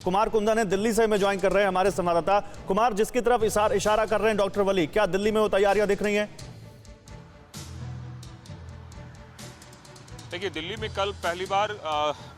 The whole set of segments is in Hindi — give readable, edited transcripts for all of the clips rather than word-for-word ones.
कुमार कुंदन है दिल्ली से हमें ज्वाइन कर रहे हैं हमारे संवाददाता। कुमार, जिसकी तरफ इशारा कर रहे हैं डॉक्टर वली, क्या दिल्ली में वो तैयारियां दिख रही हैं? देखिए, दिल्ली में कल पहली बार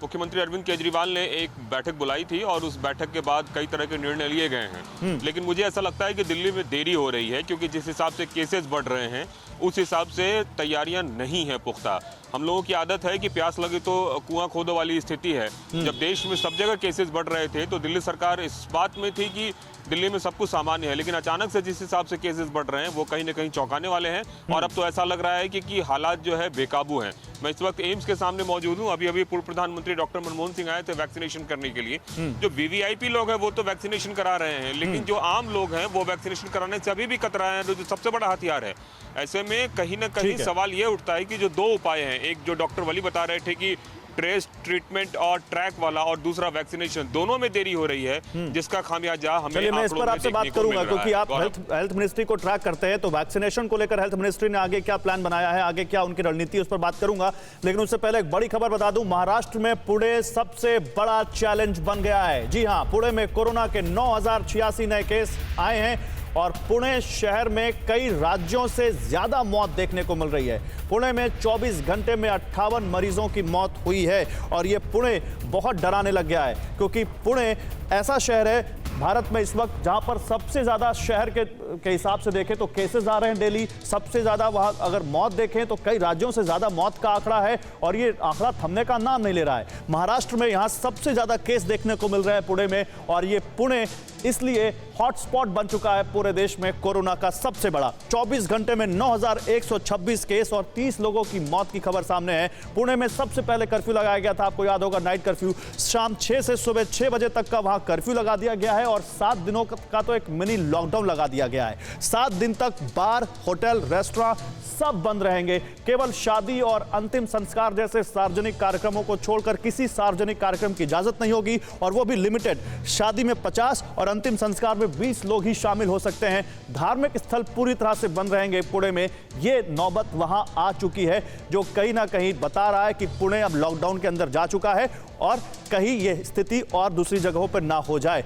मुख्यमंत्री अरविंद केजरीवाल ने एक बैठक बुलाई थी और उस बैठक के बाद कई तरह के निर्णय लिए गए हैं। लेकिन मुझे ऐसा लगता है कि दिल्ली में देरी हो रही है, क्योंकि जिस हिसाब से केसेस बढ़ रहे हैं उस हिसाब से तैयारियां नहीं है पुख्ता। हम लोगों की आदत है कि प्यास लगे तो कुआं खोदो वाली स्थिति है। जब देश में सब जगह केसेस बढ़ रहे थे तो दिल्ली सरकार इस बात में थी कि दिल्ली में सब कुछ सामान्य है, लेकिन अचानक से जिस हिसाब से केसेस बढ़ रहे हैं वो कहीं ना कहीं चौंकाने वाले हैं। और अब तो ऐसा लग रहा है कि हालात जो है बेकाबू हैं। मैं इस वक्त एम्स के सामने मौजूद हूँ। अभी पूर्व प्रधानमंत्री डॉक्टर मनमोहन सिंह आए थे वैक्सीनेशन करने के लिए। जो वीवीआईपी लोग हैं वो तो वैक्सीनेशन करा रहे हैं, लेकिन जो आम लोग हैं वो वैक्सीनेशन कराने से अभी भी कतरा है, जो सबसे बड़ा हथियार है। ऐसे में कहीं ना कहीं सवाल ये उठता है कि जो दो उपाय हैं, एक जो डॉक्टर वली बता रहे थे कि ट्रेस, ट्रीटमेंट और ट्रैक वाला, और दूसरा वैक्सीनेशन, दोनों में देरी हो रही है, जिसका खामियाजा हमें मैं इस पर आपसे बात करूंगा, क्योंकि आप हेल्थ मिनिस्ट्री को ट्रैक करते हैं, तो वैक्सीनेशन को लेकर हेल्थ मिनिस्ट्री ने आगे क्या प्लान बनाया है, आगे क्या उनकी रणनीति, उस पर बात करूंगा। लेकिन उससे पहले एक बड़ी खबर बता दूं, महाराष्ट्र में पुणे सबसे बड़ा चैलेंज बन गया है। जी हां, पुणे में कोरोना के 9086 नए केस आए हैं और पुणे शहर में कई राज्यों से ज्यादा मौत देखने को मिल रही है। पुणे में 24 घंटे में 58 मरीजों की मौत हुई है और ये पुणे बहुत डराने लग गया है, क्योंकि पुणे ऐसा शहर है भारत में इस वक्त जहां पर सबसे ज्यादा शहर के हिसाब से देखें तो केसेस आ रहे हैं डेली, सबसे ज्यादा वहां अगर मौत देखें तो कई राज्यों से ज्यादा मौत का आंकड़ा है और ये आंकड़ा थमने का नाम नहीं ले रहा है। महाराष्ट्र में यहां सबसे ज्यादा केस देखने को मिल रहे हैं पुणे में, और ये पुणे इसलिए हॉटस्पॉट बन चुका है पूरे देश में कोरोना का सबसे बड़ा। 24 घंटे में 9126 केस और 30 लोगों की मौत की खबर सामने है। पुणे में सबसे पहले कर्फ्यू लगाया गया था, आपको याद होगा, नाइट कर्फ्यू। शाम 6 से सुबह 6 बजे तक का वहां कर्फ्यू लगा दिया गया है और 7 दिनों का तो एक मिनी लॉकडाउन लगा दिया गया है। 7 दिन तक बार, होटल, रेस्टोरेंट सब बंद रहेंगे। केवल शादी और अंतिम संस्कार जैसे सार्वजनिक कार्यक्रमों को छोड़कर किसी सार्वजनिक कार्यक्रम की इजाजत नहीं होगी, और वो भी लिमिटेड। शादी में 50 और अंतिम संस्कार में 20 लोग ही शामिल हो सकते हैं। धार्मिक स्थल पूरी तरह से बंद रहेंगे पुणे में। ये नौबत वहां आ चुकी है, जो कहीं ना कहीं बता रहा है कि पुणे अब लॉकडाउन के अंदर जा चुका है और कहीं यह स्थिति और दूसरी जगहों पर ना हो जाए।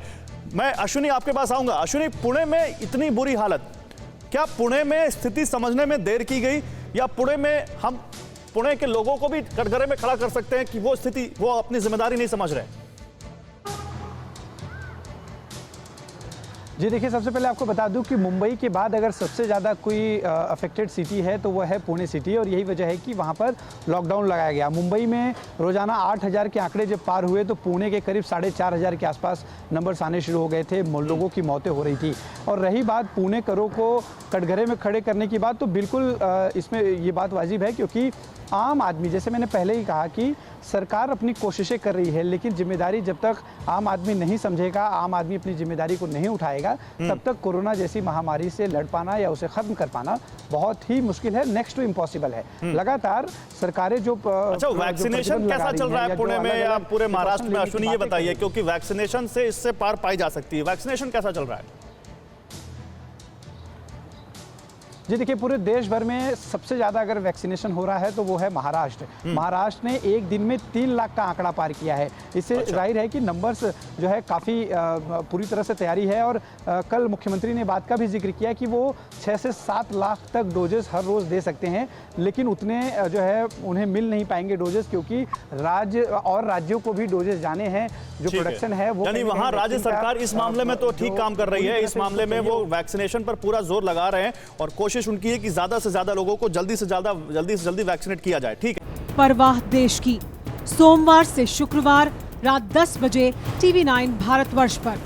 मैं अश्विनी आपके पास आऊंगा। अश्विनी, पुणे में इतनी बुरी हालत, क्या पुणे में स्थिति समझने में देर की गई, या पुणे में हम पुणे के लोगों को भी कटघरे में खड़ा कर सकते हैं कि वो स्थिति, वो अपनी जिम्मेदारी नहीं समझ रहे? जी देखिए, सबसे पहले आपको बता दूं कि मुंबई के बाद अगर सबसे ज़्यादा कोई अफेक्टेड सिटी है तो वह है पुणे सिटी, और यही वजह है कि वहां पर लॉकडाउन लगाया गया। मुंबई में रोजाना 8000 के आंकड़े जब पार हुए तो पुणे के करीब 4500 के आसपास नंबर्स आने शुरू हो गए थे, लोगों की मौतें हो रही थी। और रही बात पुणेकरों को कटघरे में खड़े करने की बात, तो बिल्कुल इसमें ये बात वाजिब है, क्योंकि आम आदमी, जैसे मैंने पहले ही कहा कि सरकार अपनी कोशिशें कर रही है, लेकिन जिम्मेदारी जब तक आम आदमी नहीं समझेगा, आम आदमी अपनी जिम्मेदारी को नहीं उठाएगा, तब तक कोरोना जैसी महामारी से लड़ पाना या उसे खत्म कर पाना बहुत ही मुश्किल है, नेक्स्ट टू इम्पॉसिबल है। लगातार सरकारें जो वैक्सीनेशन कैसा चल रहा है पुणे में या पूरे महाराष्ट्र में, अश्विनी ये बताइए, क्योंकि वैक्सीनेशन से इससे पार पाई जा सकती है। वैक्सीनेशन कैसा चल रहा है? जी देखिए, पूरे देश भर में सबसे ज़्यादा अगर वैक्सीनेशन हो रहा है तो वो है महाराष्ट्र। महाराष्ट्र ने एक दिन में 3 लाख का आंकड़ा पार किया है। इससे जाहिर है कि नंबर्स जो है काफ़ी पूरी तरह से तैयारी है। और कल मुख्यमंत्री ने बात का भी जिक्र किया कि वो 6 से 7 लाख तक डोजेस हर रोज़ दे सकते हैं, लेकिन उतने जो है उन्हें मिल नहीं पाएंगे डोजेस, क्योंकि राज्य और राज्यों को भी डोजेस जाने हैं। जो प्रोडक्शन है वो, यानी वहाँ राज्य सरकार इस मामले में तो ठीक काम कर रही है। इस मामले में वो वैक्सीनेशन पर पूरा जोर लगा रहे हैं और कोशिश उनकी है कि ज्यादा से ज्यादा लोगों को जल्दी से जल्दी वैक्सीनेट किया जाए। ठीक है। परवाह देश की, सोमवार से शुक्रवार रात 10 बजे TV9 भारतवर्ष पर।